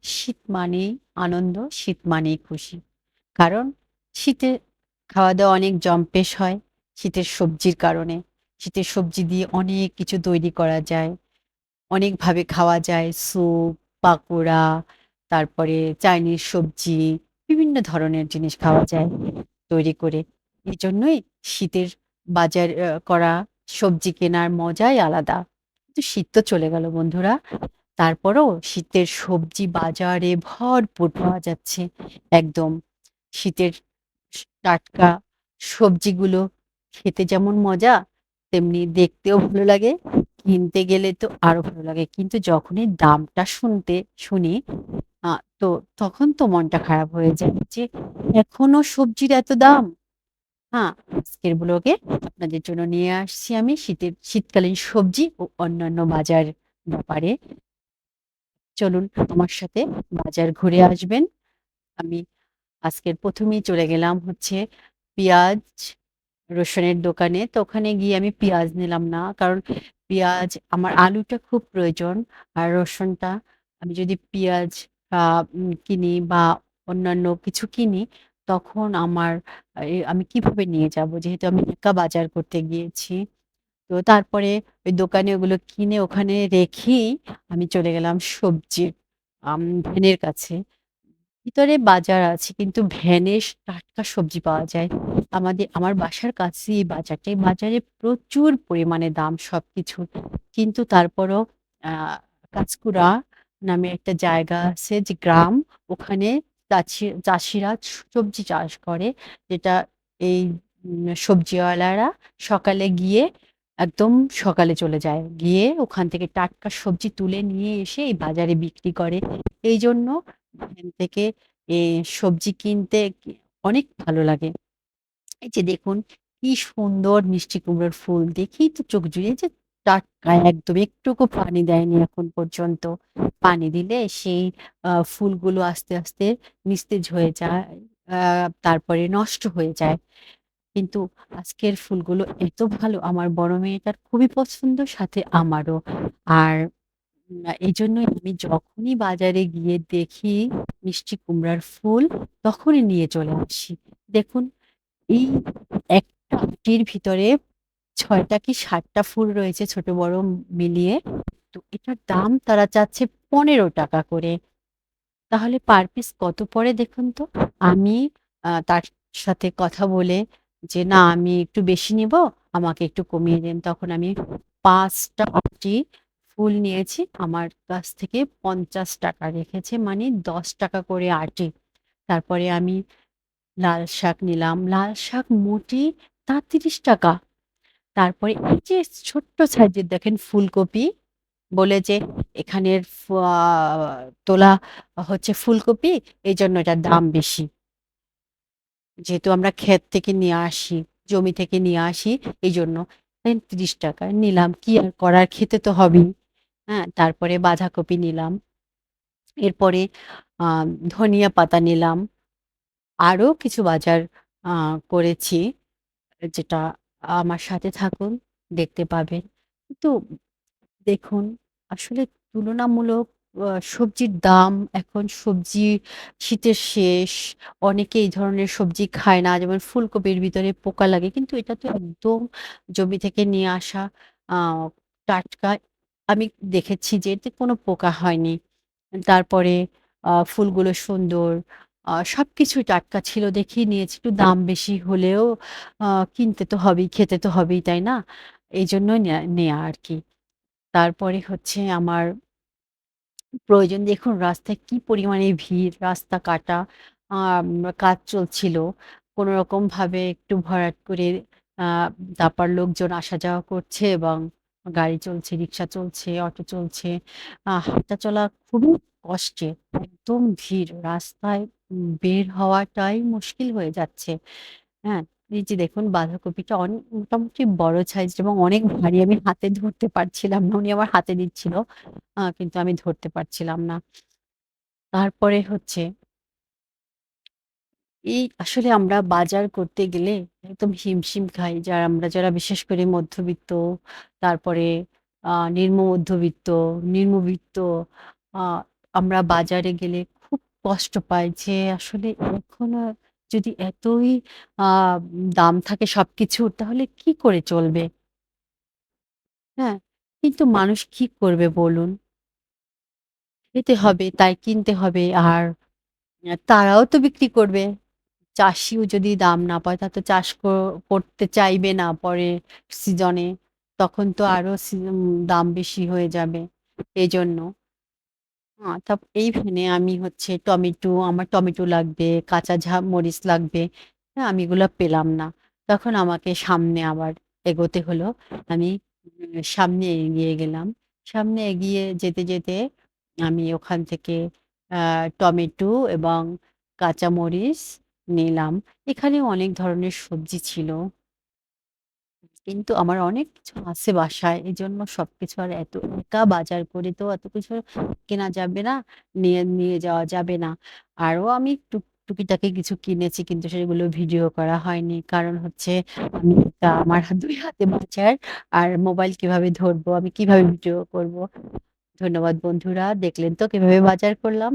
শীত মানেই আনন্দ, শীত মানেই খুশি। কারণ শীতে খাওয়া-দাওয়া অনেক জম্পেশ হয় শীতের সবজির কারণে। শীতের সবজি দিয়ে অনেক কিছু তৈরি করা যায়। অনেকভাবে খাওয়া যায়। স্যুপ, পাকোড়া, তারপরে চাইনিজ সবজি, বিভিন্ন ধরনের জিনিস খাওয়া যায় তৈরি করে। এজন্যই শীতের বাজার করা সবজি কেনার মজাই আলাদা। কিন্তু শীত তো চলে গেল বন্ধুরা। তারপরও শীতের সবজি বাজারে ভরপুর পাওয়া যাচ্ছে। একদম শীতের টাটকা সবজিগুলো খেতে যেমন মজা, তেমনি দেখতেও ভালো লাগে। কিনতে গেলে তো আরো ভালো লাগে। কিন্তু যখনই দামটা শুনি, আ তো তখন তো মনটা খারাপ হয়ে যায় যে, এখনো সবজির এত দাম! হ্যাঁ, আজকের ব্লগে আপনাদের জন্য নিয়ে আসছি আমি শীতকালীন সবজি ও অন্যান্য বাজার ব্যাপারে। চলুন আমার সাথে বাজার ঘুরে আসবেন। আমি আজকের ১ম এই চলে গেলাম হচ্ছে পেঁয়াজ, রসুনের দোকানে। তো ওখানে গিয়ে আমি পেঁয়াজ নিলাম না। কারণ পেঁয়াজ আমার আলুটা খুব প্রয়োজন। আর রসুনটা আমি যদি পেঁয়াজ আ কিনি বা অন্যান্য কিছু কিনি, তখন আমি কিভাবে নিয়ে যাবো? যেহেতু আমি একা বাজার করতে গিয়েছি। তো তারপরে ওই দোকানে ওগুলো কিনে ওখানে রেখেই আমি চলে গেলাম সবজির ভ্যানের কাছে। ভিতরে বাজার আছে কিন্তু ভ্যানে টাটকা সবজি পাওয়া যায়। আমার বাসার কাছেই এই বাজারটা। এই বাজারে প্রচুর পরিমাণে দাম সবকিছুর। কিন্তু তারপরও আ কাঁচকুড়া নামে একটা জায়গা আছে যে গ্রাম, ওখানে চাষিরা সবজি চাষ করে। যেটা এই সবজিওয়ালারা সকালে গিয়ে একদম সকালে চলে যায়। গিয়ে ওখান থেকে টাটকা সবজি তুলে নিয়ে এসে এই বাজারে বিক্রি করে। এইজন্য ভ্যান থেকে এ সবজি কিনতে অনেক ভালো লাগে। এই যে দেখুন কি সুন্দর মিষ্টি কুমড়োর ফুল দেখেই তো চোখ জুড়িয়ে যে টাটকা একদম একটুকু পানি দেয়নি এখন পর্যন্ত। পানি দিলে সেই ফুলগুলো আস্তে, আস্তে নিস্তেজ হয়ে যায়। আ তারপরে নষ্ট হয়ে যায়। কিন্তু আজকের ফুলগুলো এত ভালো আমার বড় মেয়েটার খুবই পছন্দ সাথে আমারও। আর এজন্যই আমি যখনই বাজারে গিয়ে দেখি মিষ্টি কুমড়ার ফুল, তখনই নিয়ে চলে আসি। দেখুন এই একটা আটির ভিতরে ৬ টা কি ৭ টা ফুল রয়েছে ছোট বড় মিলিয়ে। তো এটার দাম তারা চাচ্ছে ৳১৫ করে। তাহলে পার পিস কত পড়ে দেখুন তো? আমি তার সাথে কথা বলে যে, "না আমি একটু বেশি নিবো, আমাকে একটু কমিয়ে দেন।" তখন আমি ৫ টা আটি ফুল নিয়েছি। আমার কাছ থেকে ৳৫০ রেখেছে মানে ৳১০ করে আটি। তারপরে আমি লাল শাক নিলাম। লাল শাক মুটি তার ৳৩০। তারপরে এই যে ছোট্ট সাইজের দেখেন ফুলকপি বলে যে এখানের তোলা হচ্ছে ফুলকপি, এইজন্য এটার দাম বেশি। যেহেতু আমরা ক্ষেত থেকে নিয়ে আসি, জমি থেকে নিয়ে আসি এইজন্য। দেন ৳৩০ নিলাম। কি আর করার খেতে তো হবেই। হ্যাঁ? তারপরে বাঁধাকপি নিলাম। এরপরে আ ধনিয়া পাতা নিলাম। আরো কিছু বাজার আ করেছি। যেটা আমার সাথে থাকুন, দেখতে পাবেন। কিন্তু দেখুন, আসলে তুলনামূলক সবজির দাম এখন শীতের শেষ। অনেকে এই ধরনের সবজি খায় না। যেমন ফুলকপির ভিতরে পোকা লাগে। কিন্তু এটা তো একদম জমি থেকে নিয়ে আসা আ টাটকা। আমি দেখেছি যে এতে কোনো পোকা হয়নি। তারপরে ফুলগুলো সুন্দর। সবকিছুই টাটকা ছিল দেখেই নিয়েছি। একটু দাম বেশি হলেও আ কিনতে তো হবেই, খেতে তো হবেই, তাই না? এইজন্যই নেয়া আরকি। তারপরে হচ্ছে আমার প্রয়োজন দেখুন রাস্তায় কি পরিমাণে ভিড়, রাস্তা কাটা, আম কাজ চলছিল। কোনরকমভাবে একটু ভরাট করে আ তারপর লোকজন আসা যাওয়া করছে এবং গাড়ি চলছে, রিক্সা চলছে, অটো চলছে। হাঁটা চলা খুবই কষ্টের। একদম ভিড়। রাস্তায় বের হওয়াটাই মুশকিল হয়ে যাচ্ছে। হ্যাঁ? এই যে দেখুন বাঁধাকপিটা মোটামুটি বড় সাইজের এবং অনেক ভারী। আমি হাতে ধরতে পারছিলাম না। উনি আমার হাতে দিচ্ছিল। কিন্তু আমি ধরতে পারছিলাম না। তারপরে হচ্ছে এই আসলে আমরা বাজার করতে গেলে একদম হিমশিম খাই। যারা বিশেষ করে মধ্যবিত্ত, তারপরে নিম্ন মধ্যবিত্ত, নিম্নবিত্ত, আ আমরা বাজারে গেলে খুব কষ্ট পাই যে আসলে এখনো যদি এতই আ দাম থাকে সবকিছুর তাহলে কি করে চলবে? হ্যাঁ? কিন্তু মানুষ কি করবে বলুন? খেতে হবে তাই কিনতে হবে আর তারাও তো বিক্রি করবে। চাষীও যদি দাম না পায় তা তো চাষ করতে চাইবে না পরের সিজনে। তখন তো আরো দাম বেশি হয়ে যাবে। এজন্য এই ভেনে আমি হচ্ছে আমার টমেটো লাগবে, কাঁচা মরিচ লাগবে। হ্যাঁ, আমি এগুলা পেলাম না। তখন আমাকে সামনে আবার এগোতে হলো। আমি সামনে এগিয়ে গেলাম। সামনে এগিয়ে যেতে আমি ওখান থেকে আ টমেটো এবং কাঁচা মরিচ নিলাম। এখানে অনেক ধরনের সবজি ছিল। কিন্তু আমার অনেক কিছু আছে বাসায়। এজন্য সবকিছু আর একা বাজার করে তো এত কিছু কেনা যাবে না। নিয়ে যাওয়া যাবে না। আরো আমি টুকিটাকি কিছু কিনেছি কিন্তু সেগুলো ভিডিও করা হয়নি। কারণ হচ্ছে আমি আমার ২ হাতে বাজার আর মোবাইল কিভাবে ধরবো? আমি কিভাবে ভিডিও করব? ধন্যবাদ বন্ধুরা। দেখলেন তো কিভাবে বাজার করলাম?